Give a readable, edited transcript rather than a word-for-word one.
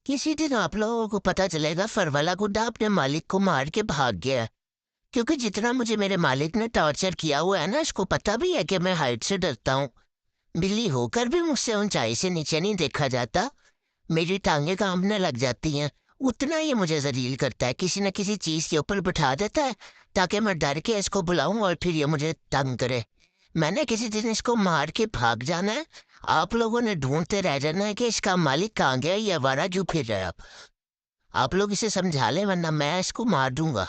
किसी दिन आप लोगों को पता चलेगा फरवाला गुड्डा अपने मालिक को मार के भाग गया। क्योंकि जितना मुझे मेरे मालिक ने टॉर्चर किया हुआ है ना, इसको पता भी है कि मैं हाइट से डरता हूँ। बिल्ली होकर भी मुझसे ऊंचाई से नीचे नहीं देखा जाता। मेरी टांगें कांपने लग जाती हैं। उतना ये मुझे जलील करता है, किसी न किसी चीज के ऊपर बिठा देता है ताकि मैं डर के इसको बुलाऊं और फिर ये मुझे तंग करे। मैंने किसी दिन इसको मार के भाग जाना है। आप लोगों ने ढूंढते रह जाना है कि इसका मालिक कहाँ गया, ये आवारा क्यों फिर रहा है। आप लोग इसे समझा लें वरना मैं इसको मार दूंगा।